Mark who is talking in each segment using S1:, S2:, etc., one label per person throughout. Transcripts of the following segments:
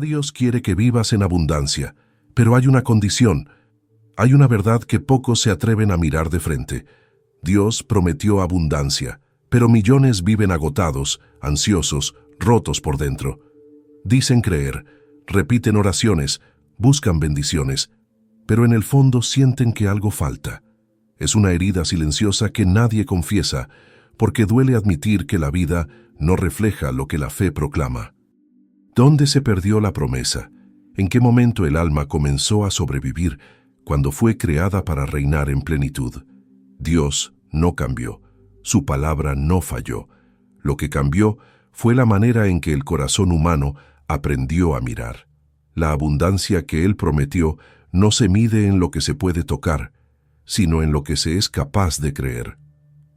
S1: Dios quiere que vivas en abundancia, pero hay una condición. Hay una verdad que pocos se atreven a mirar de frente. Dios prometió abundancia, pero millones viven agotados, ansiosos, rotos por dentro. Dicen creer, repiten oraciones, buscan bendiciones, pero en el fondo sienten que algo falta. Es una herida silenciosa que nadie confiesa, porque duele admitir que la vida no refleja lo que la fe proclama. ¿Dónde se perdió la promesa? ¿En qué momento el alma comenzó a sobrevivir cuando fue creada para reinar en plenitud? Dios no cambió, su palabra no falló. Lo que cambió fue la manera en que el corazón humano aprendió a mirar. La abundancia que Él prometió no se mide en lo que se puede tocar, sino en lo que se es capaz de creer.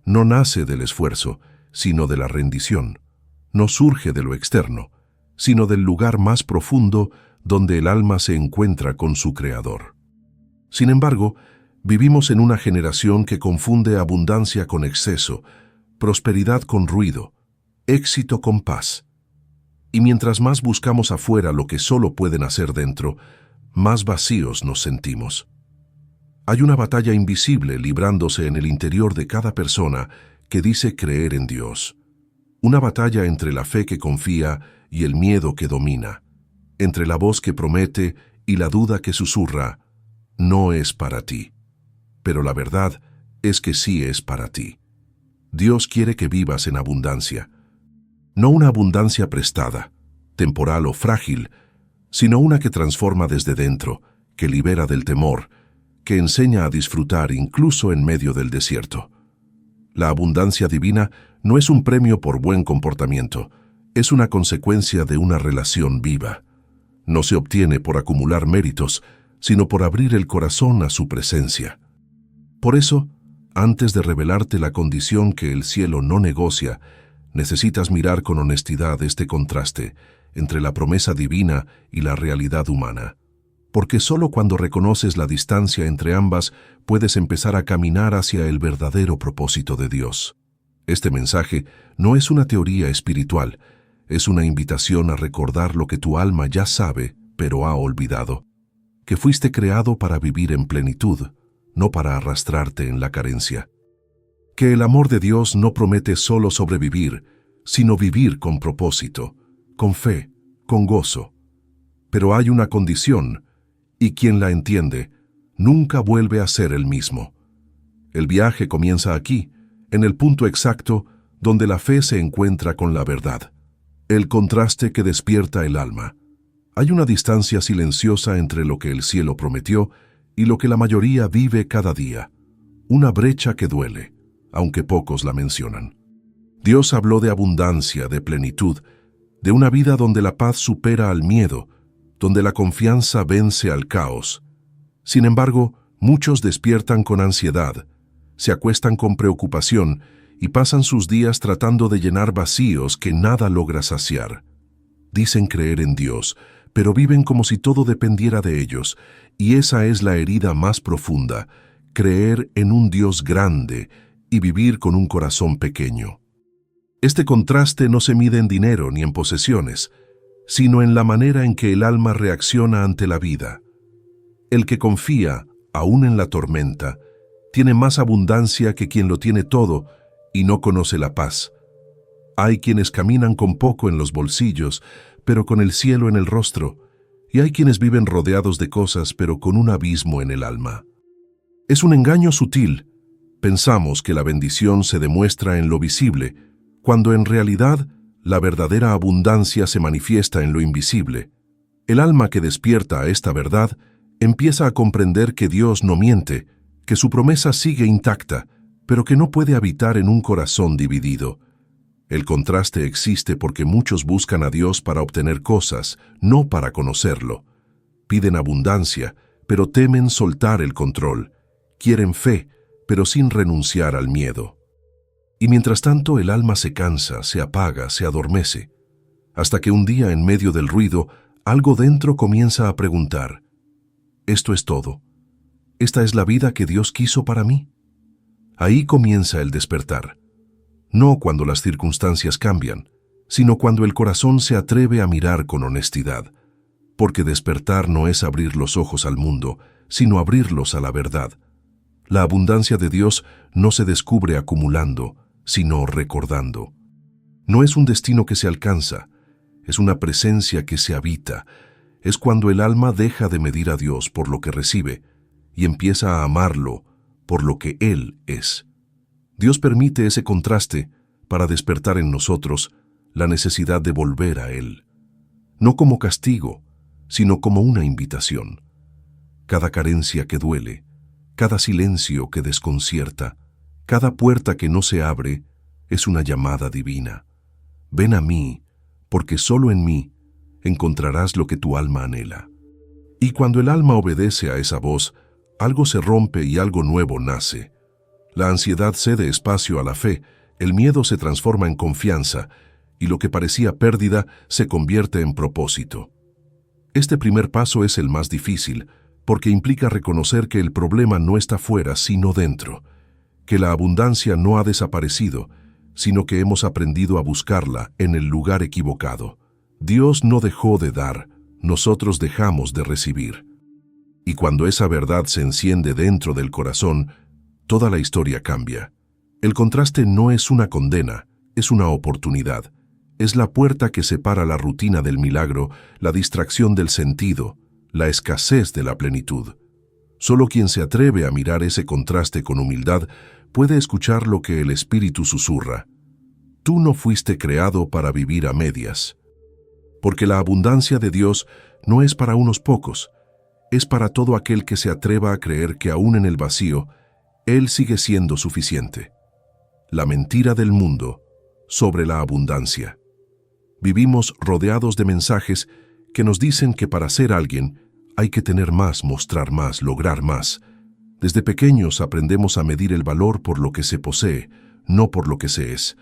S1: No nace del esfuerzo, sino de la rendición. No surge de lo externo, sino del lugar más profundo donde el alma se encuentra con su Creador. Sin embargo, vivimos en una generación que confunde abundancia con exceso, prosperidad con ruido, éxito con paz. Y mientras más buscamos afuera lo que solo pueden hacer dentro, más vacíos nos sentimos. Hay una batalla invisible librándose en el interior de cada persona que dice creer en Dios. Una batalla entre la fe que confía y el miedo que domina, entre la voz que promete y la duda que susurra, no es para ti. Pero la verdad es que sí es para ti. Dios quiere que vivas en abundancia. No una abundancia prestada, temporal o frágil, sino una que transforma desde dentro, que libera del temor, que enseña a disfrutar incluso en medio del desierto. La abundancia divina no es un premio por buen comportamiento, es una consecuencia de una relación viva. No se obtiene por acumular méritos, sino por abrir el corazón a su presencia. Por eso, antes de revelarte la condición que el cielo no negocia, necesitas mirar con honestidad este contraste entre la promesa divina y la realidad humana. Porque solo cuando reconoces la distancia entre ambas puedes empezar a caminar hacia el verdadero propósito de Dios. Este mensaje no es una teoría espiritual, es una invitación a recordar lo que tu alma ya sabe, pero ha olvidado. Que fuiste creado para vivir en plenitud, no para arrastrarte en la carencia. Que el amor de Dios no promete solo sobrevivir, sino vivir con propósito, con fe, con gozo. Pero hay una condición, y quien la entiende, nunca vuelve a ser el mismo. El viaje comienza aquí, en el punto exacto donde la fe se encuentra con la verdad. El contraste que despierta el alma. Hay una distancia silenciosa entre lo que el cielo prometió y lo que la mayoría vive cada día. Una brecha que duele, aunque pocos la mencionan. Dios habló de abundancia, de plenitud, de una vida donde la paz supera al miedo, donde la confianza vence al caos. Sin embargo, muchos despiertan con ansiedad, se acuestan con preocupación y pasan sus días tratando de llenar vacíos que nada logra saciar. Dicen creer en Dios, pero viven como si todo dependiera de ellos, y esa es la herida más profunda, creer en un Dios grande y vivir con un corazón pequeño. Este contraste no se mide en dinero ni en posesiones, sino en la manera en que el alma reacciona ante la vida. El que confía, aún en la tormenta, tiene más abundancia que quien lo tiene todo y no conoce la paz. Hay quienes caminan con poco en los bolsillos, pero con el cielo en el rostro, y hay quienes viven rodeados de cosas, pero con un abismo en el alma. Es un engaño sutil. Pensamos que la bendición se demuestra en lo visible, cuando en realidad la verdadera abundancia se manifiesta en lo invisible. El alma que despierta a esta verdad empieza a comprender que Dios no miente, que su promesa sigue intacta, pero que no puede habitar en un corazón dividido. El contraste existe porque muchos buscan a Dios para obtener cosas, no para conocerlo. Piden abundancia, pero temen soltar el control. Quieren fe, pero sin renunciar al miedo. Y mientras tanto el alma se cansa, se apaga, se adormece, hasta que un día en medio del ruido, algo dentro comienza a preguntar, ¿esto es todo? ¿Esta es la vida que Dios quiso para mí? Ahí comienza el despertar. No cuando las circunstancias cambian, sino cuando el corazón se atreve a mirar con honestidad, porque despertar no es abrir los ojos al mundo, sino abrirlos a la verdad. La abundancia de Dios no se descubre acumulando, sino recordando. No es un destino que se alcanza, es una presencia que se habita. Es cuando el alma deja de medir a Dios por lo que recibe y empieza a amarlo por lo que Él es. Dios permite ese contraste para despertar en nosotros la necesidad de volver a Él, no como castigo, sino como una invitación. Cada carencia que duele, cada silencio que desconcierta, cada puerta que no se abre, es una llamada divina. Ven a mí, porque solo en mí encontrarás lo que tu alma anhela. Y cuando el alma obedece a esa voz, algo se rompe y algo nuevo nace. La ansiedad cede espacio a la fe, el miedo se transforma en confianza, y lo que parecía pérdida se convierte en propósito. Este primer paso es el más difícil, porque implica reconocer que el problema no está fuera, sino dentro, que la abundancia no ha desaparecido, sino que hemos aprendido a buscarla en el lugar equivocado. Dios no dejó de dar, nosotros dejamos de recibir. Y cuando esa verdad se enciende dentro del corazón, toda la historia cambia. El contraste no es una condena, es una oportunidad. Es la puerta que separa la rutina del milagro, la distracción del sentido, la escasez de la plenitud. Solo quien se atreve a mirar ese contraste con humildad puede escuchar lo que el Espíritu susurra. Tú no fuiste creado para vivir a medias. Porque la abundancia de Dios no es para unos pocos, es para todo aquel que se atreva a creer que aún en el vacío, Él sigue siendo suficiente. La mentira del mundo sobre la abundancia. Vivimos rodeados de mensajes que nos dicen que para ser alguien hay que tener más, mostrar más, lograr más. Desde pequeños aprendemos a medir el valor por lo que se posee, no por lo que se es.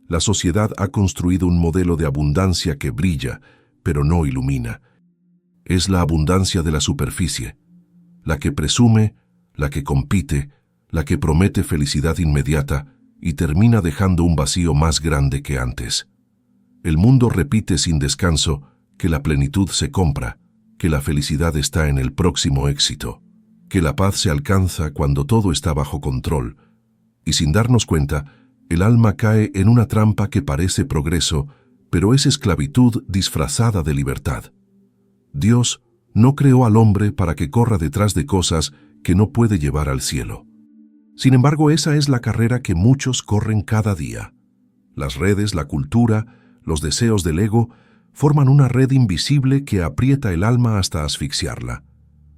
S1: La sociedad ha construido un modelo de abundancia que brilla, pero no ilumina. Es la abundancia de la superficie, la que presume, la que compite, la que promete felicidad inmediata y termina dejando un vacío más grande que antes. El mundo repite sin descanso que la plenitud se compra, que la felicidad está en el próximo éxito, que la paz se alcanza cuando todo está bajo control, y sin darnos cuenta, el alma cae en una trampa que parece progreso, pero es esclavitud disfrazada de libertad. Dios no creó al hombre para que corra detrás de cosas que no puede llevar al cielo. Sin embargo, esa es la carrera que muchos corren cada día. Las redes, la cultura, los deseos del ego forman una red invisible que aprieta el alma hasta asfixiarla.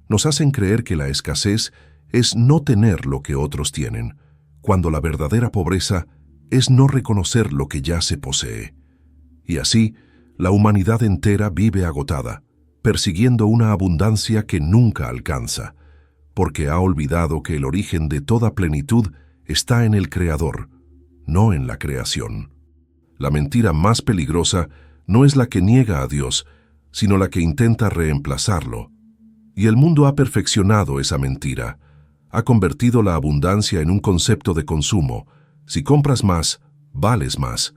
S1: Nos hacen creer que la escasez es no tener lo que otros tienen, cuando la verdadera pobreza es no reconocer lo que ya se posee. Y así, la humanidad entera vive agotada, persiguiendo una abundancia que nunca alcanza, porque ha olvidado que el origen de toda plenitud está en el Creador, no en la creación. La mentira más peligrosa no es la que niega a Dios, sino la que intenta reemplazarlo. Y el mundo ha perfeccionado esa mentira. Ha convertido la abundancia en un concepto de consumo. Si compras más, vales más.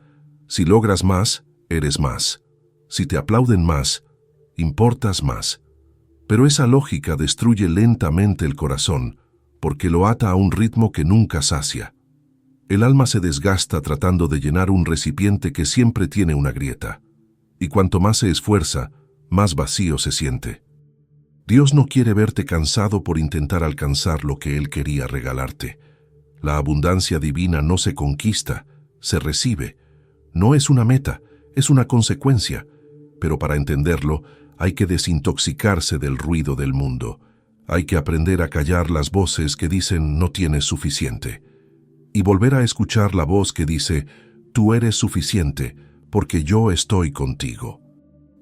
S1: Si logras más, eres más. Si te aplauden más, importas más. Pero esa lógica destruye lentamente el corazón, porque lo ata a un ritmo que nunca sacia. El alma se desgasta tratando de llenar un recipiente que siempre tiene una grieta, y cuanto más se esfuerza, más vacío se siente. Dios no quiere verte cansado por intentar alcanzar lo que Él quería regalarte. La abundancia divina no se conquista, se recibe. No es una meta, es una consecuencia, pero para entenderlo hay que desintoxicarse del ruido del mundo. Hay que aprender a callar las voces que dicen no tienes suficiente, y volver a escuchar la voz que dice tú eres suficiente porque yo estoy contigo.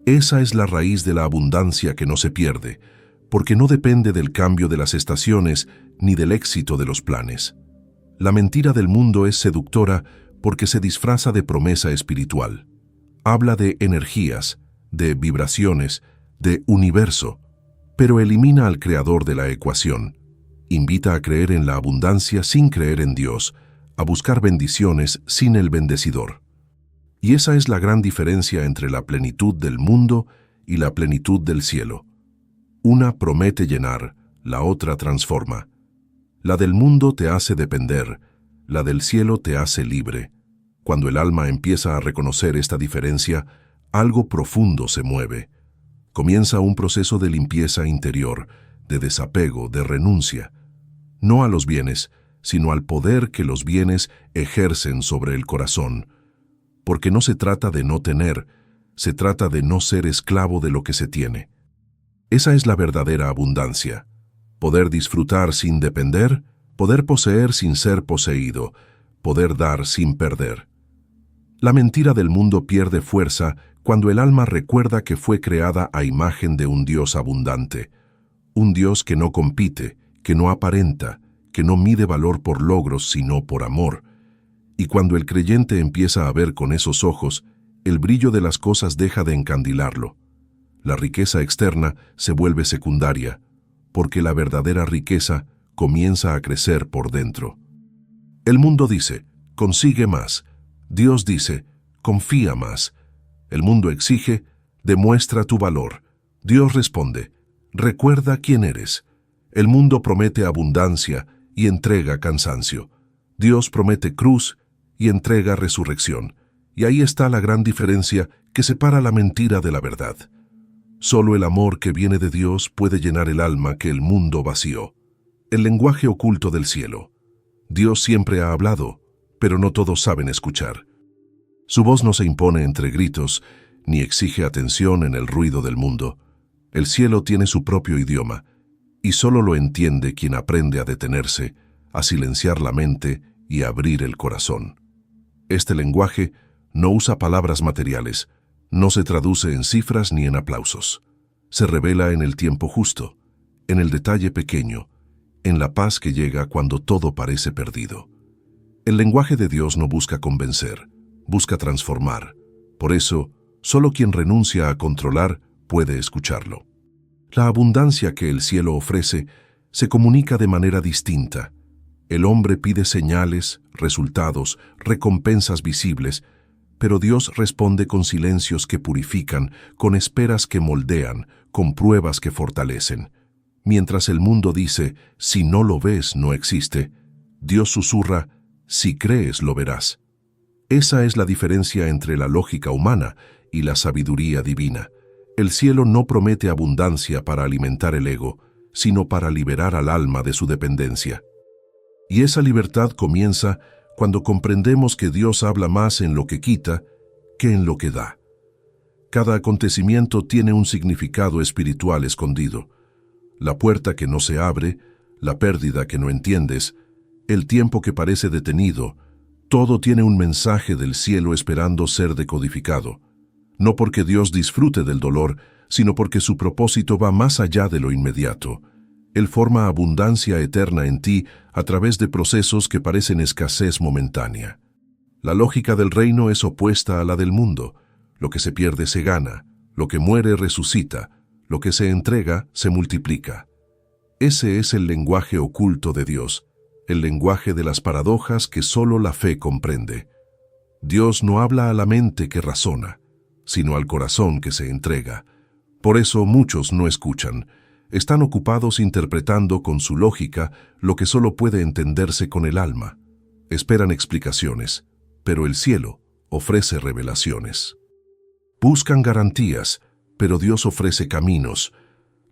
S1: Esa es la raíz de la abundancia que no se pierde, porque no depende del cambio de las estaciones ni del éxito de los planes. La mentira del mundo es seductora porque se disfraza de promesa espiritual. Habla de energías, de vibraciones, de universo, pero elimina al creador de la ecuación. Invita a creer en la abundancia sin creer en Dios, a buscar bendiciones sin el bendecidor. Y esa es la gran diferencia entre la plenitud del mundo y la plenitud del cielo. Una promete llenar, la otra transforma. La del mundo te hace depender, la del cielo te hace libre. Cuando el alma empieza a reconocer esta diferencia, algo profundo se mueve. Comienza un proceso de limpieza interior, de desapego, de renuncia. No a los bienes, sino al poder que los bienes ejercen sobre el corazón. Porque no se trata de no tener, se trata de no ser esclavo de lo que se tiene. Esa es la verdadera abundancia. Poder disfrutar sin depender, poder poseer sin ser poseído, poder dar sin perder. La mentira del mundo pierde fuerza cuando el alma recuerda que fue creada a imagen de un Dios abundante, un Dios que no compite, que no aparenta, que no mide valor por logros sino por amor. Y cuando el creyente empieza a ver con esos ojos, el brillo de las cosas deja de encandilarlo. La riqueza externa se vuelve secundaria, porque la verdadera riqueza comienza a crecer por dentro. El mundo dice, consigue más. Dios dice, confía más. El mundo exige, demuestra tu valor. Dios responde, recuerda quién eres. El mundo promete abundancia y entrega cansancio. Dios promete cruz y entrega resurrección. Y ahí está la gran diferencia que separa la mentira de la verdad. Solo el amor que viene de Dios puede llenar el alma que el mundo vació. El lenguaje oculto del cielo. Dios siempre ha hablado, pero no todos saben escuchar. Su voz no se impone entre gritos, ni exige atención en el ruido del mundo. El cielo tiene su propio idioma, y solo lo entiende quien aprende a detenerse, a silenciar la mente y a abrir el corazón. Este lenguaje no usa palabras materiales, no se traduce en cifras ni en aplausos. Se revela en el tiempo justo, en el detalle pequeño, en la paz que llega cuando todo parece perdido. El lenguaje de Dios no busca convencer, busca transformar. Por eso, solo quien renuncia a controlar puede escucharlo. La abundancia que el cielo ofrece se comunica de manera distinta. El hombre pide señales, resultados, recompensas visibles, pero Dios responde con silencios que purifican, con esperas que moldean, con pruebas que fortalecen. Mientras el mundo dice, si no lo ves, no existe, Dios susurra, si crees, lo verás. Esa es la diferencia entre la lógica humana y la sabiduría divina. El cielo no promete abundancia para alimentar el ego, sino para liberar al alma de su dependencia. Y esa libertad comienza cuando comprendemos que Dios habla más en lo que quita que en lo que da. Cada acontecimiento tiene un significado espiritual escondido. La puerta que no se abre, la pérdida que no entiendes, el tiempo que parece detenido, todo tiene un mensaje del cielo esperando ser decodificado. No porque Dios disfrute del dolor, sino porque su propósito va más allá de lo inmediato. Él forma abundancia eterna en ti a través de procesos que parecen escasez momentánea. La lógica del reino es opuesta a la del mundo. Lo que se pierde se gana, lo que muere resucita, lo que se entrega se multiplica. Ese es el lenguaje oculto de Dios, el lenguaje de las paradojas que solo la fe comprende. Dios no habla a la mente que razona, sino al corazón que se entrega. Por eso muchos no escuchan. Están ocupados interpretando con su lógica lo que solo puede entenderse con el alma. Esperan explicaciones, pero el cielo ofrece revelaciones. Buscan garantías, pero Dios ofrece caminos.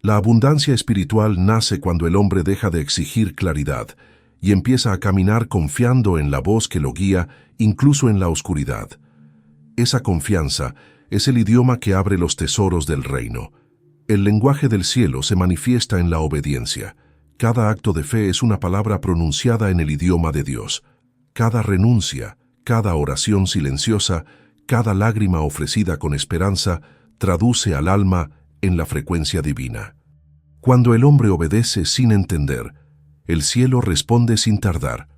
S1: La abundancia espiritual nace cuando el hombre deja de exigir claridad y empieza a caminar confiando en la voz que lo guía, incluso en la oscuridad. Esa confianza es el idioma que abre los tesoros del reino. El lenguaje del cielo se manifiesta en la obediencia. Cada acto de fe es una palabra pronunciada en el idioma de Dios. Cada renuncia, cada oración silenciosa, cada lágrima ofrecida con esperanza, traduce al alma en la frecuencia divina. Cuando el hombre obedece sin entender, el cielo responde sin tardar.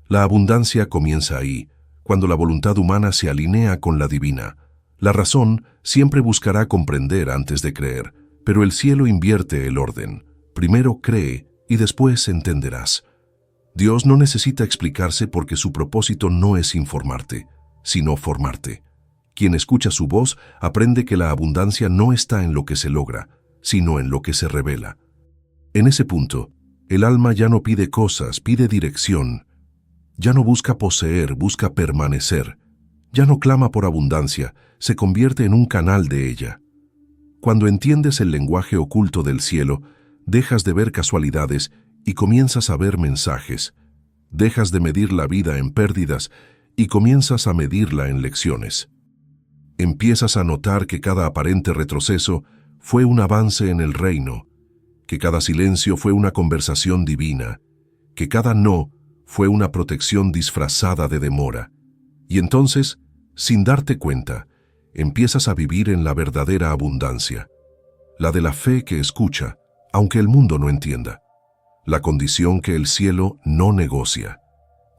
S1: La abundancia comienza ahí, cuando la voluntad humana se alinea con la divina. La razón siempre buscará comprender antes de creer, pero el cielo invierte el orden. Primero cree y después entenderás. Dios no necesita explicarse porque su propósito no es informarte, sino formarte. Quien escucha su voz aprende que la abundancia no está en lo que se logra, sino en lo que se revela. En ese punto, el alma ya no pide cosas, pide dirección. Ya no busca poseer, busca permanecer. Ya no clama por abundancia, se convierte en un canal de ella. Cuando entiendes el lenguaje oculto del cielo, dejas de ver casualidades y comienzas a ver mensajes. Dejas de medir la vida en pérdidas y comienzas a medirla en lecciones. Empiezas a notar que cada aparente retroceso fue un avance en el reino, que cada silencio fue una conversación divina, que cada no fue una protección disfrazada de demora. Y entonces, sin darte cuenta, empiezas a vivir en la verdadera abundancia, la de la fe que escucha, aunque el mundo no entienda, la condición que el cielo no negocia.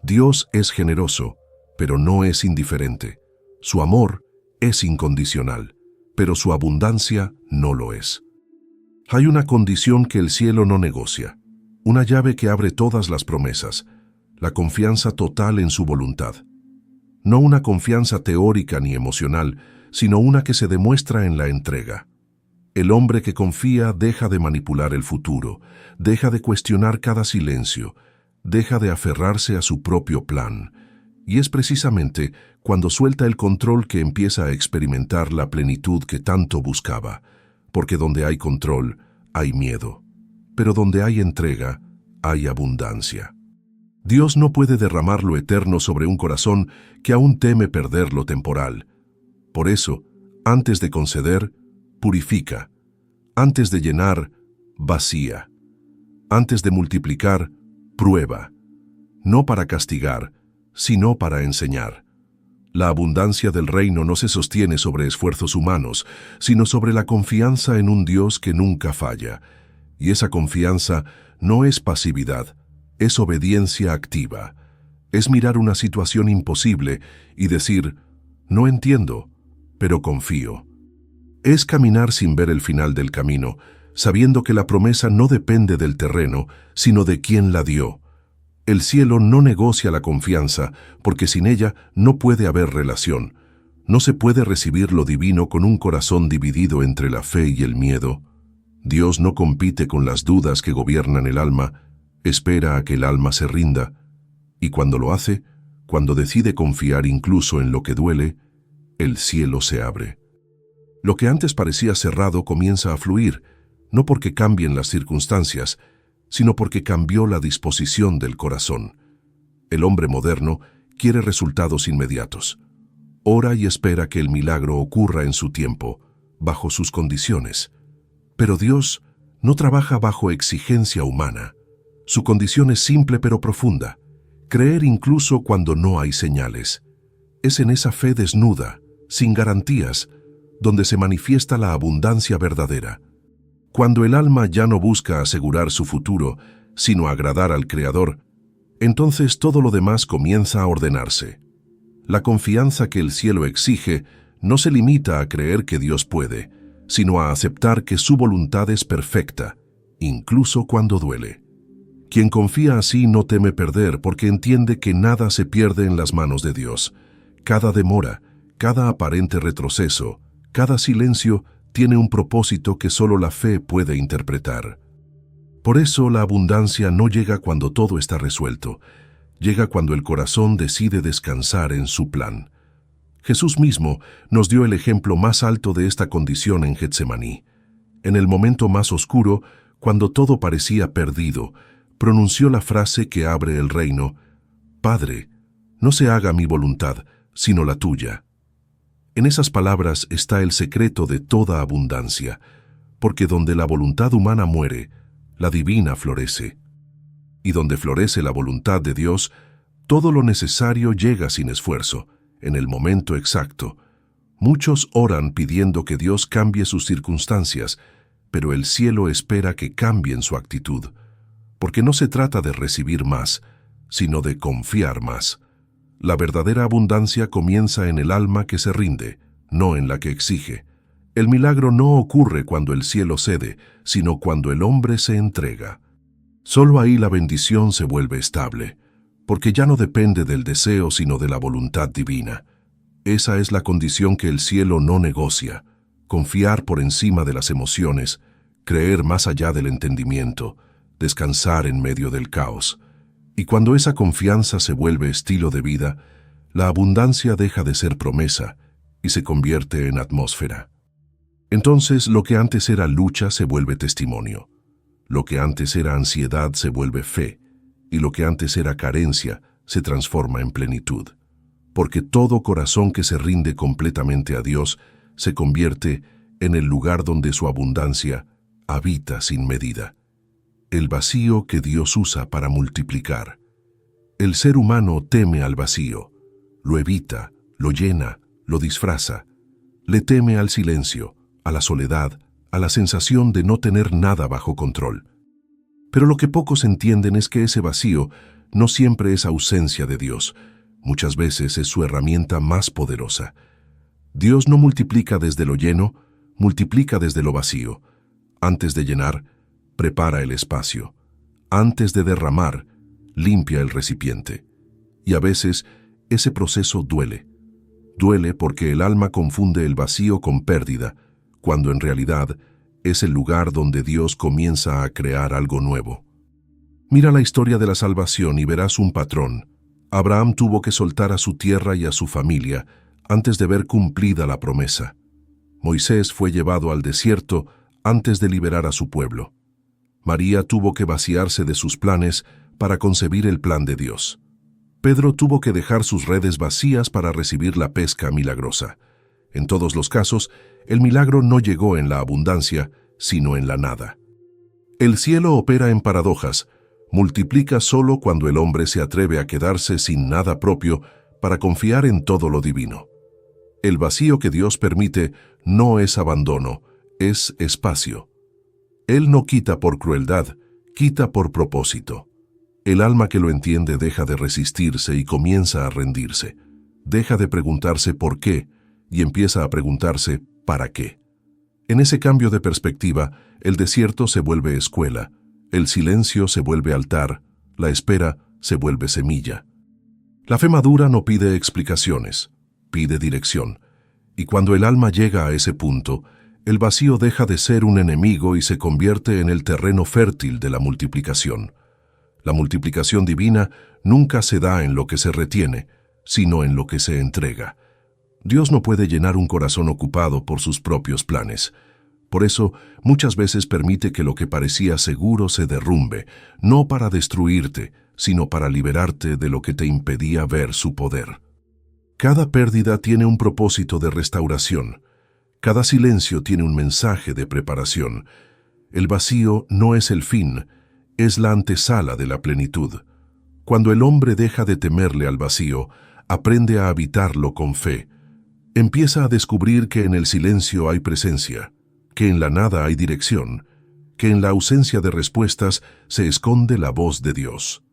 S1: Dios es generoso, pero no es indiferente. Su amor es incondicional, pero su abundancia no lo es. Hay una condición que el cielo no negocia, una llave que abre todas las promesas, la confianza total en su voluntad. No una confianza teórica ni emocional, sino una que se demuestra en la entrega. El hombre que confía deja de manipular el futuro, deja de cuestionar cada silencio, deja de aferrarse a su propio plan. Y es precisamente cuando suelta el control que empieza a experimentar la plenitud que tanto buscaba, porque donde hay control, hay miedo, pero donde hay entrega, hay abundancia. Dios no puede derramar lo eterno sobre un corazón que aún teme perder lo temporal. Por eso, antes de conceder, purifica. Antes de llenar, vacía. Antes de multiplicar, prueba. No para castigar, sino para enseñar. La abundancia del reino no se sostiene sobre esfuerzos humanos, sino sobre la confianza en un Dios que nunca falla. Y esa confianza no es pasividad, es obediencia activa. Es mirar una situación imposible y decir, no entiendo, pero confío. Es caminar sin ver el final del camino, sabiendo que la promesa no depende del terreno, sino de quien la dio. El cielo no negocia la confianza, porque sin ella no puede haber relación. No se puede recibir lo divino con un corazón dividido entre la fe y el miedo. Dios no compite con las dudas que gobiernan el alma, espera a que el alma se rinda, y cuando lo hace, cuando decide confiar incluso en lo que duele, el cielo se abre. Lo que antes parecía cerrado comienza a fluir, no porque cambien las circunstancias, sino porque cambió la disposición del corazón. El hombre moderno quiere resultados inmediatos. Ora y espera que el milagro ocurra en su tiempo, bajo sus condiciones. Pero Dios no trabaja bajo exigencia humana. Su condición es simple pero profunda. Creer incluso cuando no hay señales. Es en esa fe desnuda, sin garantías, donde se manifiesta la abundancia verdadera. Cuando el alma ya no busca asegurar su futuro, sino agradar al Creador, entonces todo lo demás comienza a ordenarse. La confianza que el cielo exige no se limita a creer que Dios puede, sino a aceptar que su voluntad es perfecta, incluso cuando duele. Quien confía así no teme perder porque entiende que nada se pierde en las manos de Dios. Cada demora, cada aparente retroceso, cada silencio tiene un propósito que solo la fe puede interpretar. Por eso la abundancia no llega cuando todo está resuelto, llega cuando el corazón decide descansar en su plan. Jesús mismo nos dio el ejemplo más alto de esta condición en Getsemaní. En el momento más oscuro, cuando todo parecía perdido, pronunció la frase que abre el reino: Padre, no se haga mi voluntad, sino la tuya. En esas palabras está el secreto de toda abundancia, porque donde la voluntad humana muere, la divina florece. Y donde florece la voluntad de Dios, todo lo necesario llega sin esfuerzo, en el momento exacto. Muchos oran pidiendo que Dios cambie sus circunstancias, pero el cielo espera que cambien su actitud, porque no se trata de recibir más, sino de confiar más. La verdadera abundancia comienza en el alma que se rinde, no en la que exige. El milagro no ocurre cuando el cielo cede, sino cuando el hombre se entrega. Solo ahí la bendición se vuelve estable, porque ya no depende del deseo sino de la voluntad divina. Esa es la condición que el cielo no negocia: confiar por encima de las emociones, creer más allá del entendimiento, descansar en medio del caos. Y cuando esa confianza se vuelve estilo de vida, la abundancia deja de ser promesa y se convierte en atmósfera. Entonces, lo que antes era lucha se vuelve testimonio. Lo que antes era ansiedad se vuelve fe, y lo que antes era carencia se transforma en plenitud. Porque todo corazón que se rinde completamente a Dios se convierte en el lugar donde su abundancia habita sin medida. El vacío que Dios usa para multiplicar. El ser humano teme al vacío, lo evita, lo llena, lo disfraza. Le teme al silencio, a la soledad, a la sensación de no tener nada bajo control. Pero lo que pocos entienden es que ese vacío no siempre es ausencia de Dios. Muchas veces es su herramienta más poderosa. Dios no multiplica desde lo lleno, multiplica desde lo vacío. Antes de llenar, prepara el espacio. Antes de derramar, limpia el recipiente. Y a veces, ese proceso duele. Duele porque el alma confunde el vacío con pérdida, cuando en realidad es el lugar donde Dios comienza a crear algo nuevo. Mira la historia de la salvación y verás un patrón. Abraham tuvo que soltar a su tierra y a su familia antes de ver cumplida la promesa. Moisés fue llevado al desierto antes de liberar a su pueblo. María tuvo que vaciarse de sus planes para concebir el plan de Dios. Pedro tuvo que dejar sus redes vacías para recibir la pesca milagrosa. En todos los casos, el milagro no llegó en la abundancia, sino en la nada. El cielo opera en paradojas, multiplica solo cuando el hombre se atreve a quedarse sin nada propio para confiar en todo lo divino. El vacío que Dios permite no es abandono, es espacio. Él no quita por crueldad, quita por propósito. El alma que lo entiende deja de resistirse y comienza a rendirse. Deja de preguntarse por qué y empieza a preguntarse ¿para qué? En ese cambio de perspectiva, el desierto se vuelve escuela, el silencio se vuelve altar, la espera se vuelve semilla. La fe madura no pide explicaciones, pide dirección. Y cuando el alma llega a ese punto, el vacío deja de ser un enemigo y se convierte en el terreno fértil de la multiplicación. La multiplicación divina nunca se da en lo que se retiene, sino en lo que se entrega. Dios no puede llenar un corazón ocupado por sus propios planes. Por eso, muchas veces permite que lo que parecía seguro se derrumbe, no para destruirte, sino para liberarte de lo que te impedía ver su poder. Cada pérdida tiene un propósito de restauración. Cada silencio tiene un mensaje de preparación. El vacío no es el fin, es la antesala de la plenitud. Cuando el hombre deja de temerle al vacío, aprende a habitarlo con fe. Empieza a descubrir que en el silencio hay presencia, que en la nada hay dirección, que en la ausencia de respuestas se esconde la voz de Dios.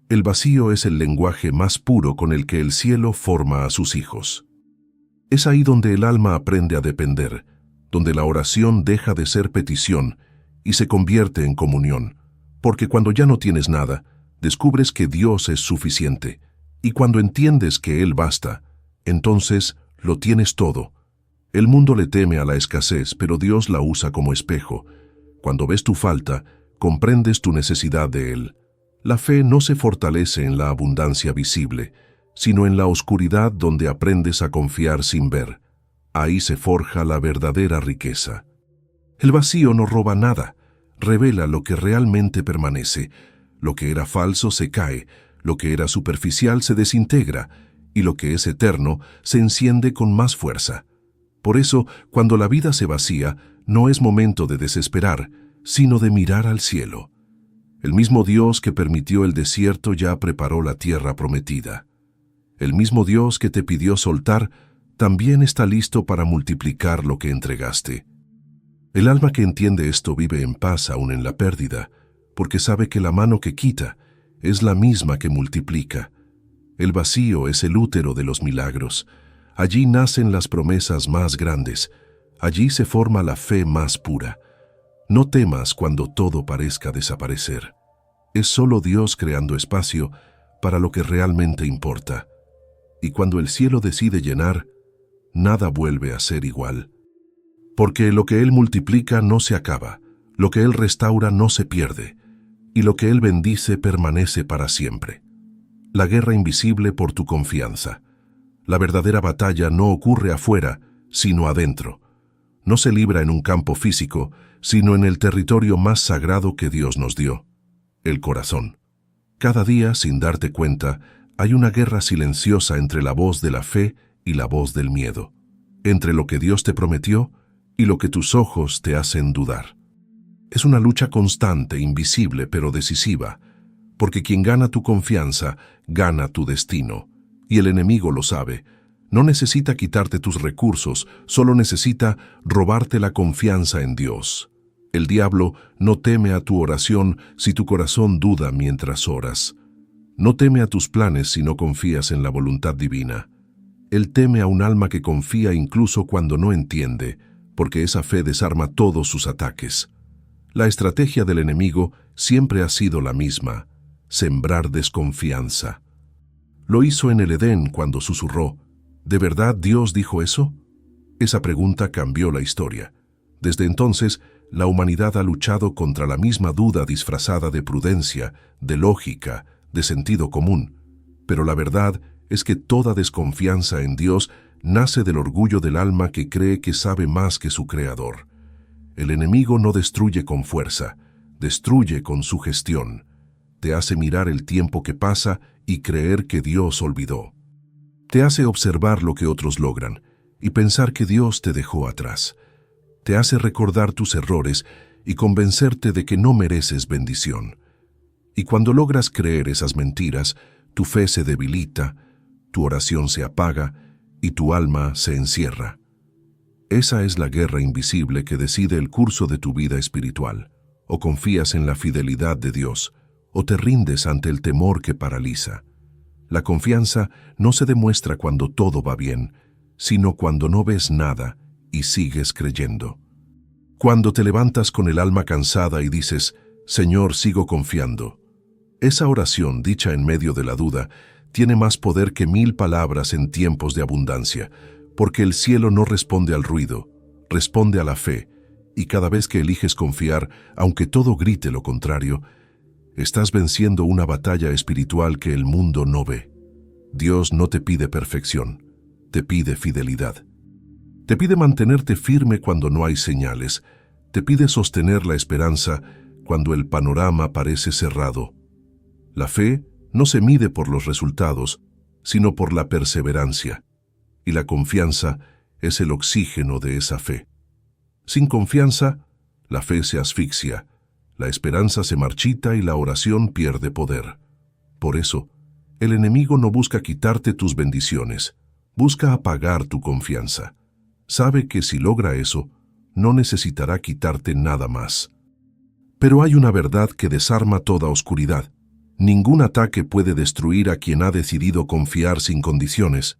S1: El vacío es el lenguaje más puro con el que el cielo forma a sus hijos. Es ahí donde el alma aprende a depender, donde la oración deja de ser petición y se convierte en comunión, porque cuando ya no tienes nada, descubres que Dios es suficiente, y cuando entiendes que Él basta, entonces lo tienes todo. El mundo le teme a la escasez, pero Dios la usa como espejo. Cuando ves tu falta, comprendes tu necesidad de Él. La fe no se fortalece en la abundancia visible, sino en la oscuridad donde aprendes a confiar sin ver. Ahí se forja la verdadera riqueza. El vacío no roba nada, revela lo que realmente permanece. Lo que era falso se cae, lo que era superficial se desintegra, y lo que es eterno se enciende con más fuerza. Por eso, cuando la vida se vacía, no es momento de desesperar, sino de mirar al cielo. El mismo Dios que permitió el desierto ya preparó la tierra prometida. El mismo Dios que te pidió soltar, también está listo para multiplicar lo que entregaste. El alma que entiende esto vive en paz aún en la pérdida, porque sabe que la mano que quita es la misma que multiplica. El vacío es el útero de los milagros. Allí nacen las promesas más grandes. Allí se forma la fe más pura. No temas cuando todo parezca desaparecer. Es solo Dios creando espacio para lo que realmente importa. y cuando el cielo decide llenar, nada vuelve a ser igual. Porque lo que Él multiplica no se acaba, lo que Él restaura no se pierde, y lo que Él bendice permanece para siempre. La guerra invisible por tu confianza. La verdadera batalla no ocurre afuera, sino adentro. No se libra en un campo físico, sino en el territorio más sagrado que Dios nos dio, el corazón. Cada día, sin darte cuenta, hay una guerra silenciosa entre la voz de la fe y la voz del miedo, entre lo que Dios te prometió y lo que tus ojos te hacen dudar. Es una lucha constante, invisible, pero decisiva, porque quien gana tu confianza, gana tu destino. Y el enemigo lo sabe. No necesita quitarte tus recursos, solo necesita robarte la confianza en Dios. El diablo no teme a tu oración si tu corazón duda mientras oras. No teme a tus planes si no confías en la voluntad divina. Él teme a un alma que confía incluso cuando no entiende, porque esa fe desarma todos sus ataques. La estrategia del enemigo siempre ha sido la misma: sembrar desconfianza. Lo hizo en el Edén cuando susurró: ¿de verdad Dios dijo eso? Esa pregunta cambió la historia. Desde entonces, la humanidad ha luchado contra la misma duda disfrazada de prudencia, de lógica, de sentido común. Pero la verdad es que toda desconfianza en Dios nace del orgullo del alma que cree que sabe más que su Creador. El enemigo no destruye con fuerza, destruye con sugestión. Te hace mirar el tiempo que pasa y creer que Dios olvidó. Te hace observar lo que otros logran y pensar que Dios te dejó atrás. Te hace recordar tus errores y convencerte de que no mereces bendición. Y cuando logras creer esas mentiras, tu fe se debilita, tu oración se apaga y tu alma se encierra. Esa es la guerra invisible que decide el curso de tu vida espiritual. O confías en la fidelidad de Dios, o te rindes ante el temor que paraliza. La confianza no se demuestra cuando todo va bien, sino cuando no ves nada y sigues creyendo. Cuando te levantas con el alma cansada y dices: Señor, sigo confiando. Esa oración, dicha en medio de la duda, tiene más poder que 1000 palabras en tiempos de abundancia, porque el cielo no responde al ruido, responde a la fe, y cada vez que eliges confiar, aunque todo grite lo contrario, estás venciendo una batalla espiritual que el mundo no ve. Dios no te pide perfección, te pide fidelidad. Te pide mantenerte firme cuando no hay señales, te pide sostener la esperanza cuando el panorama parece cerrado. La fe no se mide por los resultados, sino por la perseverancia, y la confianza es el oxígeno de esa fe. Sin confianza, la fe se asfixia, la esperanza se marchita y la oración pierde poder. Por eso, el enemigo no busca quitarte tus bendiciones, busca apagar tu confianza. Sabe que si logra eso, no necesitará quitarte nada más. Pero hay una verdad que desarma toda oscuridad. Ningún ataque puede destruir a quien ha decidido confiar sin condiciones.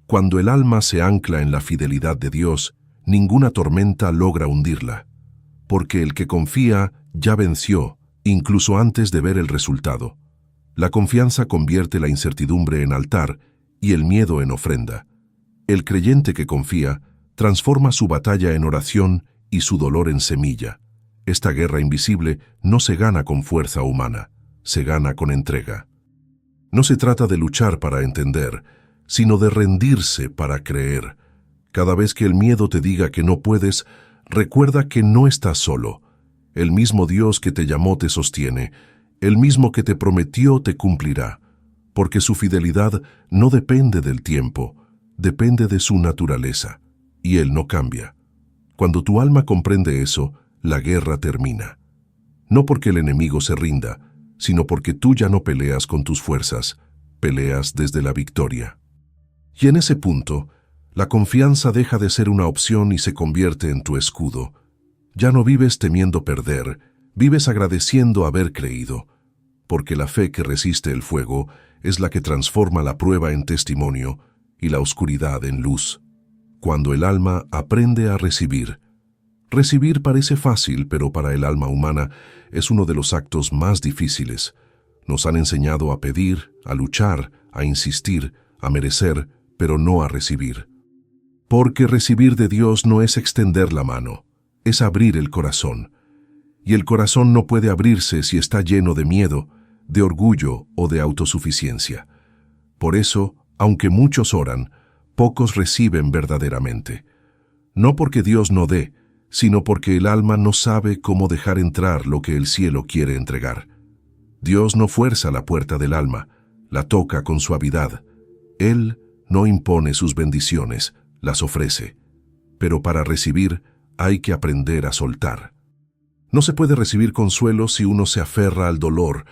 S1: Cuando el alma se ancla en la fidelidad de Dios, ninguna tormenta logra hundirla. Porque el que confía ya venció, incluso antes de ver el resultado. La confianza convierte la incertidumbre en altar y el miedo en ofrenda. El creyente que confía transforma su batalla en oración y su dolor en semilla. Esta guerra invisible no se gana con fuerza humana, se gana con entrega. No se trata de luchar para entender, sino de rendirse para creer. Cada vez que el miedo te diga que no puedes, recuerda que no estás solo. El mismo Dios que te llamó te sostiene, el mismo que te prometió te cumplirá, porque su fidelidad no depende del tiempo, depende de su naturaleza, y Él no cambia. Cuando tu alma comprende eso, la guerra termina. No porque el enemigo se rinda, sino porque tú ya no peleas con tus fuerzas, peleas desde la victoria. Y en ese punto, la confianza deja de ser una opción y se convierte en tu escudo. Ya no vives temiendo perder, vives agradeciendo haber creído, porque la fe que resiste el fuego es la que transforma la prueba en testimonio y la oscuridad en luz. Cuando el alma aprende a recibir. Recibir parece fácil, pero para el alma humana es uno de los actos más difíciles. Nos han enseñado a pedir, a luchar, a insistir, a merecer, pero no a recibir. Porque recibir de Dios no es extender la mano, es abrir el corazón. Y el corazón no puede abrirse si está lleno de miedo, de orgullo o de autosuficiencia. Por eso, aunque muchos oran, pocos reciben verdaderamente. No porque Dios no dé, sino porque el alma no sabe cómo dejar entrar lo que el cielo quiere entregar. Dios no fuerza la puerta del alma, la toca con suavidad. Él no impone sus bendiciones, las ofrece. Pero para recibir hay que aprender a soltar. No se puede recibir consuelo si uno se aferra al dolor.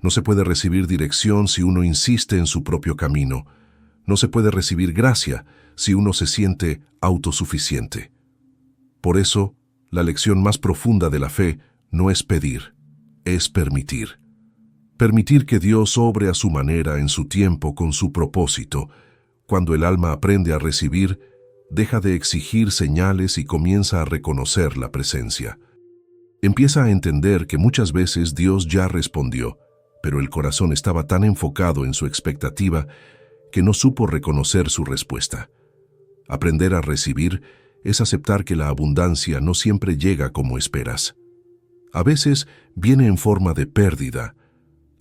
S1: No se puede recibir dirección si uno insiste en su propio camino. No se puede recibir gracia si uno se siente autosuficiente. Por eso, la lección más profunda de la fe no es pedir, es permitir. Permitir que Dios obre a su manera, en su tiempo, con su propósito. Cuando el alma aprende a recibir, deja de exigir señales y comienza a reconocer la presencia. Empieza a entender que muchas veces Dios ya respondió, pero el corazón estaba tan enfocado en su expectativa que no supo reconocer su respuesta. Aprender a recibir es aceptar que la abundancia no siempre llega como esperas. A veces viene en forma de pérdida,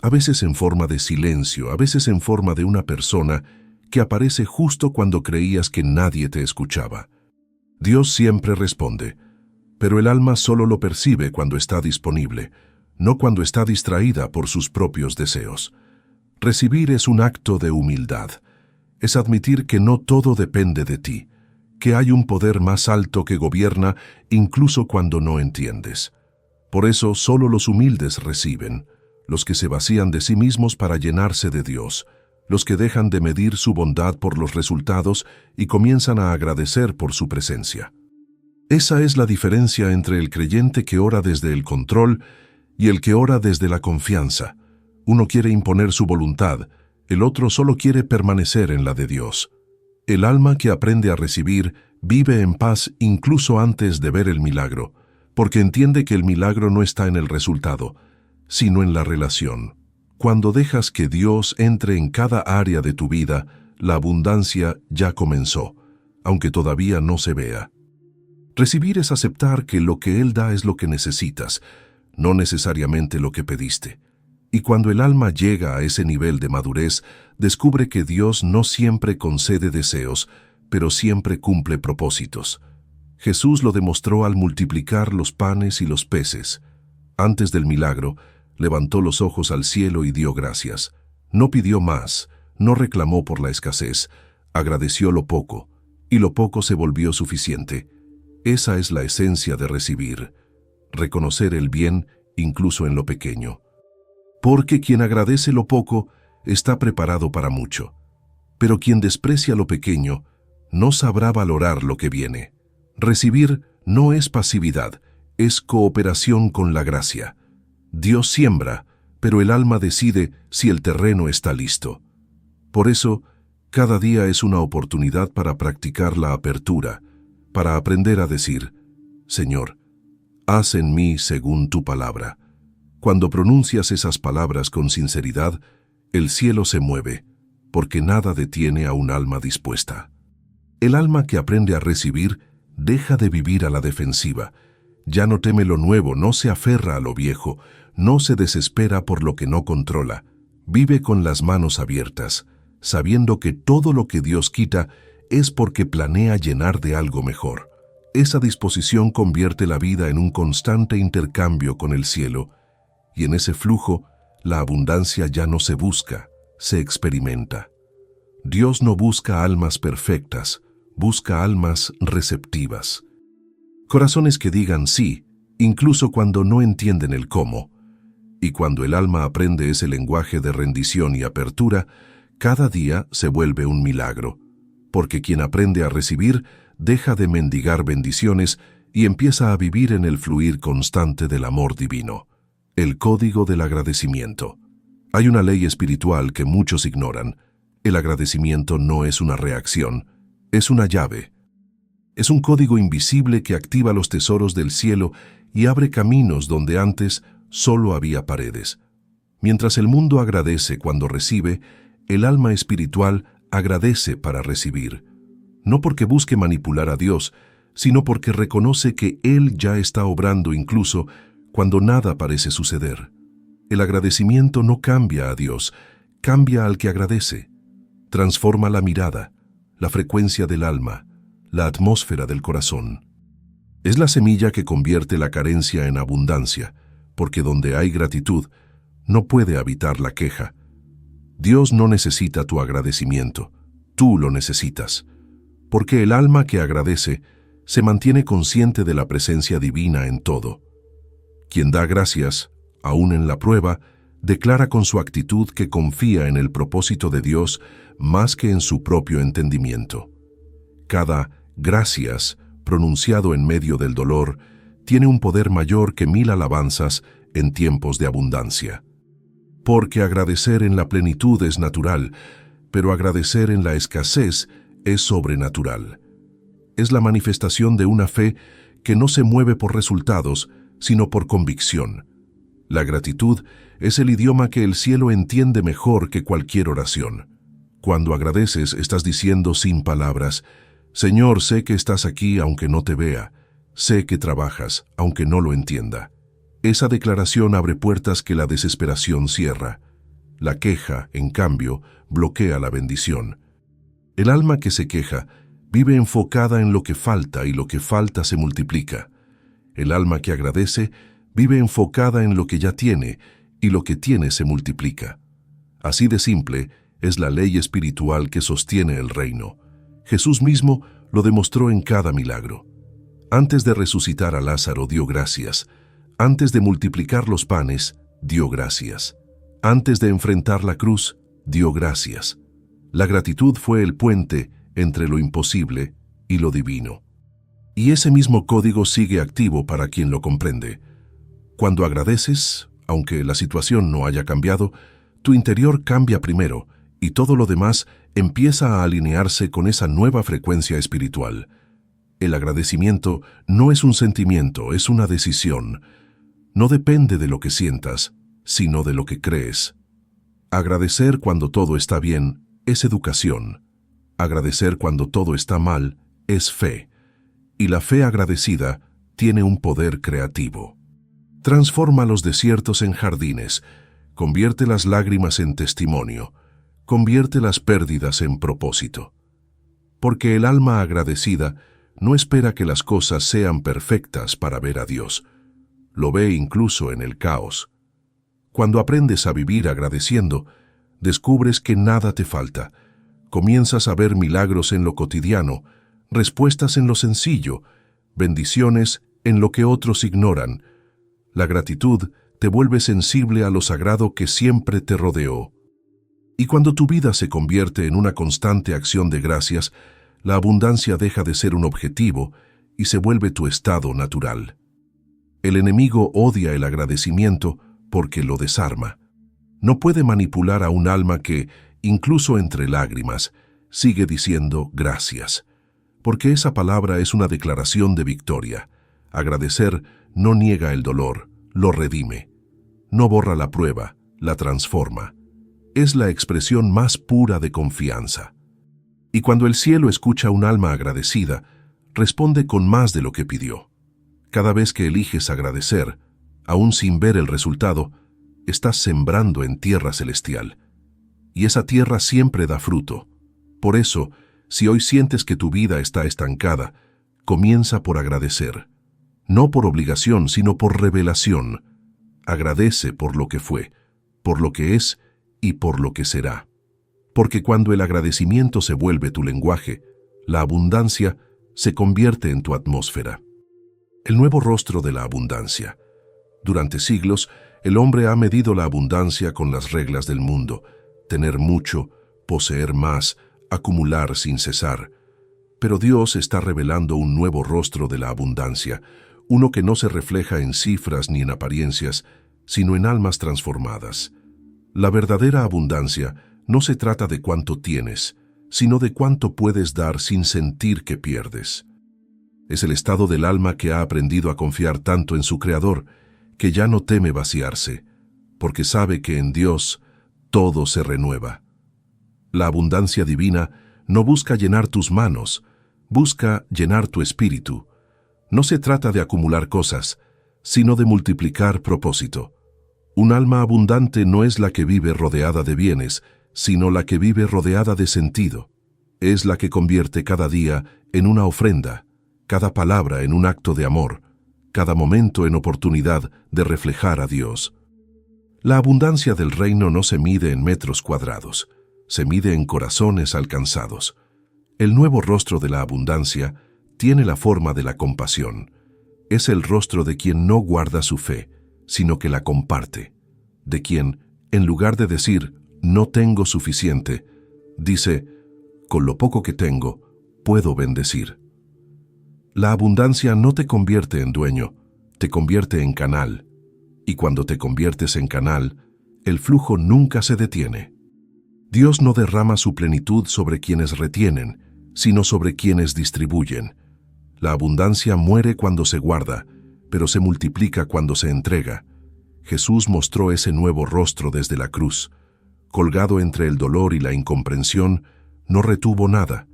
S1: a veces en forma de silencio, a veces en forma de una persona que aparece justo cuando creías que nadie te escuchaba. Dios siempre responde, pero el alma solo lo percibe cuando está disponible, no cuando está distraída por sus propios deseos. Recibir es un acto de humildad. Es admitir que no todo depende de ti, que hay un poder más alto que gobierna incluso cuando no entiendes. Por eso solo los humildes reciben, los que se vacían de sí mismos para llenarse de Dios, los que dejan de medir su bondad por los resultados y comienzan a agradecer por su presencia. Esa es la diferencia entre el creyente que ora desde el control y el que ora desde la confianza. Uno quiere imponer su voluntad, el otro solo quiere permanecer en la de Dios. El alma que aprende a recibir vive en paz incluso antes de ver el milagro, porque entiende que el milagro no está en el resultado, sino en la relación. Cuando dejas que Dios entre en cada área de tu vida, la abundancia ya comenzó, aunque todavía no se vea. Recibir es aceptar que lo que Él da es lo que necesitas, no necesariamente lo que pediste. Y cuando el alma llega a ese nivel de madurez, descubre que Dios no siempre concede deseos, pero siempre cumple propósitos. Jesús lo demostró al multiplicar los panes y los peces. Antes del milagro, levantó los ojos al cielo y dio gracias. No pidió más, no reclamó por la escasez, agradeció lo poco, y lo poco se volvió suficiente. Esa es la esencia de recibir, reconocer el bien incluso en lo pequeño. Porque quien agradece lo poco está preparado para mucho, pero quien desprecia lo pequeño no sabrá valorar lo que viene. Recibir no es pasividad, es cooperación con la gracia. Dios siembra, pero el alma decide si el terreno está listo. Por eso, cada día es una oportunidad para practicar la apertura, para aprender a decir, Señor, haz en mí según tu palabra. Cuando pronuncias esas palabras con sinceridad, el cielo se mueve, porque nada detiene a un alma dispuesta. El alma que aprende a recibir deja de vivir a la defensiva. Ya no teme lo nuevo, no se aferra a lo viejo, no se desespera por lo que no controla. Vive con las manos abiertas, sabiendo que todo lo que Dios quita es porque planea llenar de algo mejor. Esa disposición convierte la vida en un constante intercambio con el cielo, y en ese flujo, la abundancia ya no se busca, se experimenta. Dios no busca almas perfectas, busca almas receptivas. Corazones que digan sí, incluso cuando no entienden el cómo. Y cuando el alma aprende ese lenguaje de rendición y apertura, cada día se vuelve un milagro. Porque quien aprende a recibir deja de mendigar bendiciones y empieza a vivir en el fluir constante del amor divino. El código del agradecimiento. Hay una ley espiritual que muchos ignoran. El agradecimiento no es una reacción, es una llave. Es un código invisible que activa los tesoros del cielo y abre caminos donde antes solo había paredes. Mientras el mundo agradece cuando recibe, el alma espiritual agradece para recibir, no porque busque manipular a Dios, sino porque reconoce que Él ya está obrando incluso cuando nada parece suceder. El agradecimiento no cambia a Dios, cambia al que agradece. Transforma la mirada, la frecuencia del alma, la atmósfera del corazón. Es la semilla que convierte la carencia en abundancia, porque donde hay gratitud, no puede habitar la queja. Dios no necesita tu agradecimiento, tú lo necesitas, porque el alma que agradece se mantiene consciente de la presencia divina en todo. Quien da gracias, aún en la prueba, declara con su actitud que confía en el propósito de Dios más que en su propio entendimiento. Cada gracias pronunciado en medio del dolor tiene un poder mayor que 1000 alabanzas en tiempos de abundancia. Porque agradecer en la plenitud es natural, pero agradecer en la escasez es sobrenatural. Es la manifestación de una fe que no se mueve por resultados, sino por convicción. La gratitud es el idioma que el cielo entiende mejor que cualquier oración. Cuando agradeces, estás diciendo sin palabras: Señor, sé que estás aquí aunque no te vea, sé que trabajas aunque no lo entienda. Esa declaración abre puertas que la desesperación cierra. La queja, en cambio, bloquea la bendición. El alma que se queja vive enfocada en lo que falta y lo que falta se multiplica. El alma que agradece vive enfocada en lo que ya tiene y lo que tiene se multiplica. Así de simple es la ley espiritual que sostiene el reino. Jesús mismo lo demostró en cada milagro. Antes de resucitar a Lázaro dio gracias. Antes de multiplicar los panes, dio gracias. Antes de enfrentar la cruz, dio gracias. La gratitud fue el puente entre lo imposible y lo divino. Y ese mismo código sigue activo para quien lo comprende. Cuando agradeces, aunque la situación no haya cambiado, tu interior cambia primero y todo lo demás empieza a alinearse con esa nueva frecuencia espiritual. El agradecimiento no es un sentimiento, es una decisión. No depende de lo que sientas, sino de lo que crees. Agradecer cuando todo está bien es educación. Agradecer cuando todo está mal es fe. Y la fe agradecida tiene un poder creativo. Transforma los desiertos en jardines, convierte las lágrimas en testimonio, convierte las pérdidas en propósito. Porque el alma agradecida no espera que las cosas sean perfectas para ver a Dios. Lo ve incluso en el caos. Cuando aprendes a vivir agradeciendo, descubres que nada te falta. Comienzas a ver milagros en lo cotidiano, respuestas en lo sencillo, bendiciones en lo que otros ignoran. La gratitud te vuelve sensible a lo sagrado que siempre te rodeó. Y cuando tu vida se convierte en una constante acción de gracias, la abundancia deja de ser un objetivo y se vuelve tu estado natural. El enemigo odia el agradecimiento porque lo desarma. No puede manipular a un alma que, incluso entre lágrimas, sigue diciendo gracias. Porque esa palabra es una declaración de victoria. Agradecer no niega el dolor, lo redime. No borra la prueba, la transforma. Es la expresión más pura de confianza. Y cuando el cielo escucha un alma agradecida, responde con más de lo que pidió. Cada vez que eliges agradecer, aún sin ver el resultado, estás sembrando en tierra celestial. Y esa tierra siempre da fruto. Por eso, si hoy sientes que tu vida está estancada, comienza por agradecer. No por obligación, sino por revelación. Agradece por lo que fue, por lo que es y por lo que será. Porque cuando el agradecimiento se vuelve tu lenguaje, la abundancia se convierte en tu atmósfera. El nuevo rostro de la abundancia. Durante siglos, el hombre ha medido la abundancia con las reglas del mundo: tener mucho, poseer más, acumular sin cesar. Pero Dios está revelando un nuevo rostro de la abundancia, uno que no se refleja en cifras ni en apariencias, sino en almas transformadas. La verdadera abundancia no se trata de cuánto tienes, sino de cuánto puedes dar sin sentir que pierdes. Es el estado del alma que ha aprendido a confiar tanto en su Creador, que ya no teme vaciarse, porque sabe que en Dios todo se renueva. La abundancia divina no busca llenar tus manos, busca llenar tu espíritu. No se trata de acumular cosas, sino de multiplicar propósito. Un alma abundante no es la que vive rodeada de bienes, sino la que vive rodeada de sentido. Es la que convierte cada día en una ofrenda, cada palabra en un acto de amor, cada momento en oportunidad de reflejar a Dios. La abundancia del reino no se mide en metros cuadrados, se mide en corazones alcanzados. El nuevo rostro de la abundancia tiene la forma de la compasión. Es el rostro de quien no guarda su fe, sino que la comparte. De quien, en lugar de decir, no tengo suficiente, dice, con lo poco que tengo, puedo bendecir. La abundancia no te convierte en dueño, te convierte en canal. Y cuando te conviertes en canal, el flujo nunca se detiene. Dios no derrama su plenitud sobre quienes retienen, sino sobre quienes distribuyen. La abundancia muere cuando se guarda, pero se multiplica cuando se entrega. Jesús mostró ese nuevo rostro desde la cruz. Colgado entre el dolor y la incomprensión, no retuvo nada.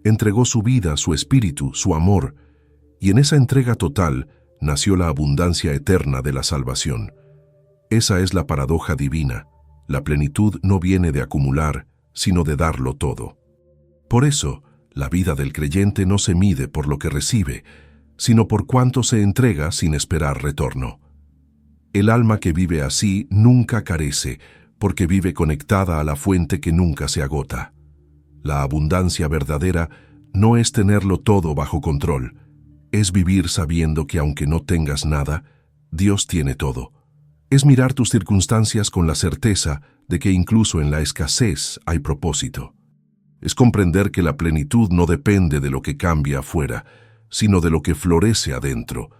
S1: Entregó su vida, su espíritu, su amor, y en esa entrega total nació la abundancia eterna de la salvación. Esa es la paradoja divina. La plenitud no viene de acumular, sino de darlo todo. Por eso, la vida del creyente no se mide por lo que recibe, sino por cuánto se entrega sin esperar retorno. El alma que vive así nunca carece, porque vive conectada a la fuente que nunca se agota. La abundancia verdadera no es tenerlo todo bajo control, es vivir sabiendo que aunque no tengas nada, Dios tiene todo. Es mirar tus circunstancias con la certeza de que incluso en la escasez hay propósito. Es comprender que la plenitud no depende de lo que cambia afuera, sino de lo que florece adentro.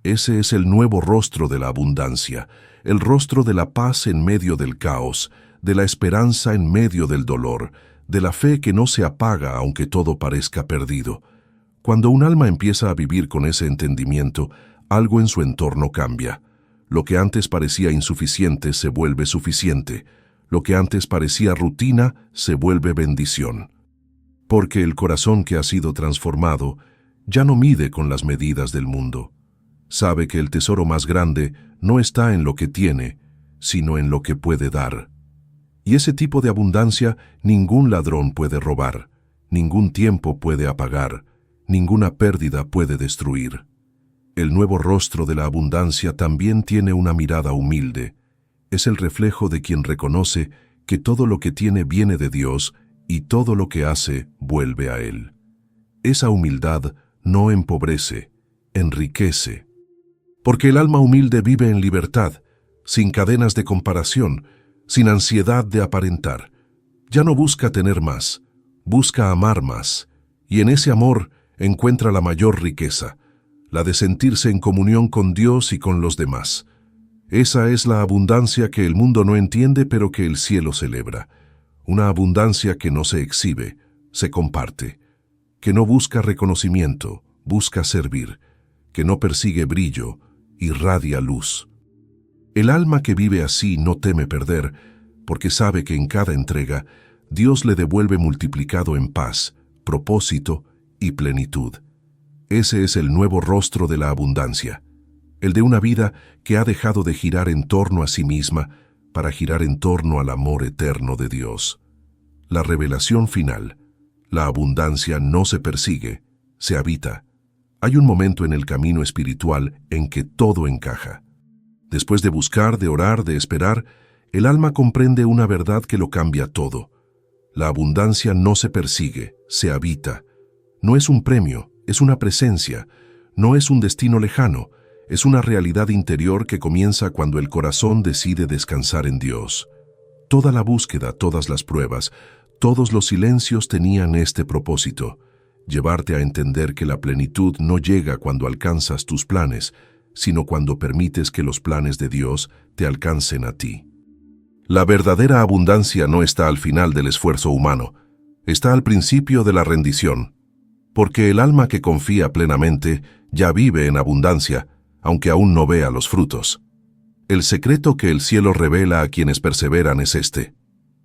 S1: Ese es el nuevo rostro de la abundancia, el rostro de la paz en medio del caos, de la esperanza en medio del dolor, de la fe que no se apaga aunque todo parezca perdido. Cuando un alma empieza a vivir con ese entendimiento, algo en su entorno cambia. Lo que antes parecía insuficiente se vuelve suficiente. Lo que antes parecía rutina se vuelve bendición. Porque el corazón que ha sido transformado ya no mide con las medidas del mundo. Sabe que el tesoro más grande no está en lo que tiene, sino en lo que puede dar. Y ese tipo de abundancia ningún ladrón puede robar, ningún tiempo puede apagar, ninguna pérdida puede destruir. El nuevo rostro de la abundancia también tiene una mirada humilde. Es el reflejo de quien reconoce que todo lo que tiene viene de Dios y todo lo que hace vuelve a Él. Esa humildad no empobrece, enriquece. Porque el alma humilde vive en libertad, sin cadenas de comparación, sin ansiedad de aparentar. Ya no busca tener más, busca amar más, y en ese amor encuentra la mayor riqueza, la de sentirse en comunión con Dios y con los demás. Esa es la abundancia que el mundo no entiende, pero que el cielo celebra. Una abundancia que no se exhibe, se comparte, que no busca reconocimiento, busca servir, que no persigue brillo, irradia luz. El alma que vive así no teme perder, porque sabe que en cada entrega Dios le devuelve multiplicado en paz, propósito y plenitud. Ese es el nuevo rostro de la abundancia, el de una vida que ha dejado de girar en torno a sí misma para girar en torno al amor eterno de Dios. La revelación final, la abundancia no se persigue, se habita. Hay un momento en el camino espiritual en que todo encaja. Después de buscar, de orar, de esperar, el alma comprende una verdad que lo cambia todo. La abundancia no se persigue, se habita. No es un premio, es una presencia. No es un destino lejano, es una realidad interior que comienza cuando el corazón decide descansar en Dios. Toda la búsqueda, todas las pruebas, todos los silencios tenían este propósito: llevarte a entender que la plenitud no llega cuando alcanzas tus planes, sino cuando permites que los planes de Dios te alcancen a ti. La verdadera abundancia no está al final del esfuerzo humano, está al principio de la rendición, porque el alma que confía plenamente ya vive en abundancia, aunque aún no vea los frutos. El secreto que el cielo revela a quienes perseveran es este: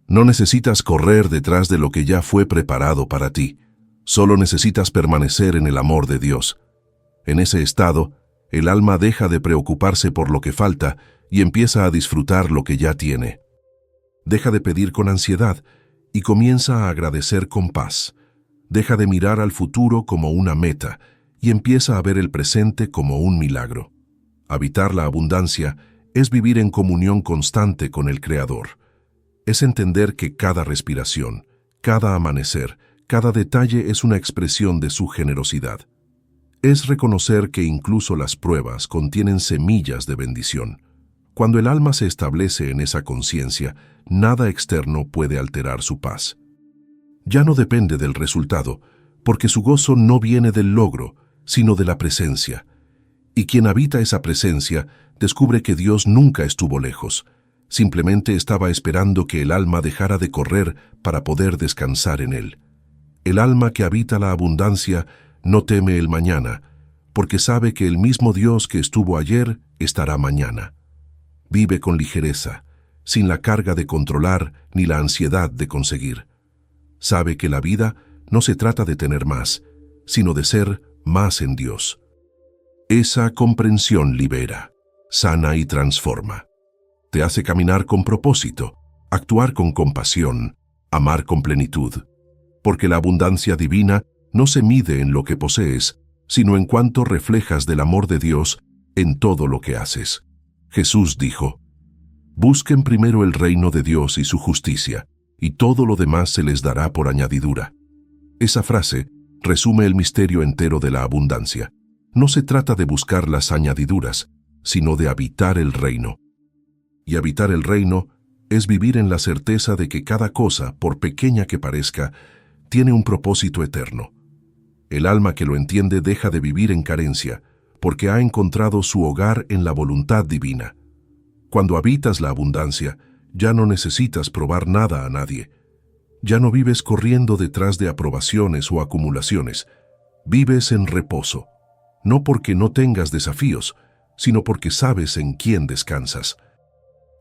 S1: No necesitas correr detrás de lo que ya fue preparado para ti. Solo necesitas permanecer en el amor de Dios. En ese estado, el alma deja de preocuparse por lo que falta y empieza a disfrutar lo que ya tiene. Deja de pedir con ansiedad y comienza a agradecer con paz. Deja de mirar al futuro como una meta y empieza a ver el presente como un milagro. Habitar la abundancia es vivir en comunión constante con el Creador. Es entender que cada respiración, cada amanecer, cada detalle es una expresión de su generosidad. Es reconocer que incluso las pruebas contienen semillas de bendición. Cuando el alma se establece en esa conciencia, nada externo puede alterar su paz. Ya no depende del resultado, porque su gozo no viene del logro, sino de la presencia. Y quien habita esa presencia descubre que Dios nunca estuvo lejos. Simplemente estaba esperando que el alma dejara de correr para poder descansar en él. El alma que habita la abundancia no teme el mañana, porque sabe que el mismo Dios que estuvo ayer estará mañana. Vive con ligereza, sin la carga de controlar ni la ansiedad de conseguir. Sabe que la vida no se trata de tener más, sino de ser más en Dios. Esa comprensión libera, sana y transforma. Te hace caminar con propósito, actuar con compasión, amar con plenitud. Porque la abundancia divina no se mide en lo que posees, sino en cuanto reflejas del amor de Dios en todo lo que haces. Jesús dijo: busquen primero el reino de Dios y su justicia, y todo lo demás se les dará por añadidura. Esa frase resume el misterio entero de la abundancia. No se trata de buscar las añadiduras, sino de habitar el reino. Y habitar el reino es vivir en la certeza de que cada cosa, por pequeña que parezca, tiene un propósito eterno. El alma que lo entiende deja de vivir en carencia, porque ha encontrado su hogar en la voluntad divina. Cuando habitas la abundancia, ya no necesitas probar nada a nadie. Ya no vives corriendo detrás de aprobaciones o acumulaciones. Vives en reposo, no porque no tengas desafíos, sino porque sabes en quién descansas.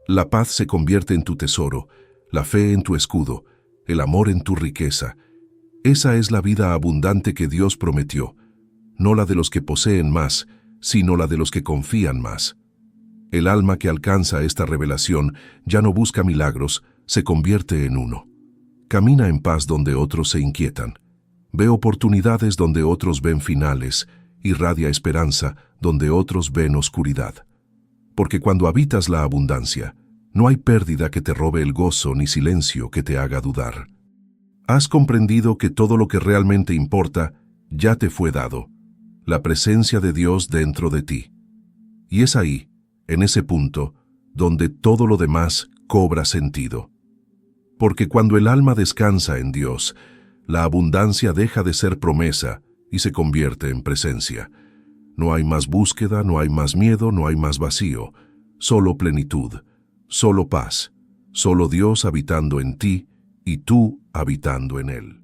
S1: La paz se convierte en tu tesoro, la fe en tu escudo, el amor en tu riqueza. Esa es la vida abundante que Dios prometió, no la de los que poseen más, sino la de los que confían más. El alma que alcanza esta revelación ya no busca milagros, se convierte en uno. Camina en paz donde otros se inquietan. Ve oportunidades donde otros ven finales, irradia esperanza donde otros ven oscuridad. Porque cuando habitas la abundancia, no hay pérdida que te robe el gozo ni silencio que te haga dudar. Has comprendido que todo lo que realmente importa ya te fue dado, la presencia de Dios dentro de ti. Y es ahí, en ese punto, donde todo lo demás cobra sentido. Porque cuando el alma descansa en Dios, la abundancia deja de ser promesa y se convierte en presencia. No hay más búsqueda, no hay más miedo, no hay más vacío, solo plenitud, solo paz, solo Dios habitando en ti y tú habitando en Él.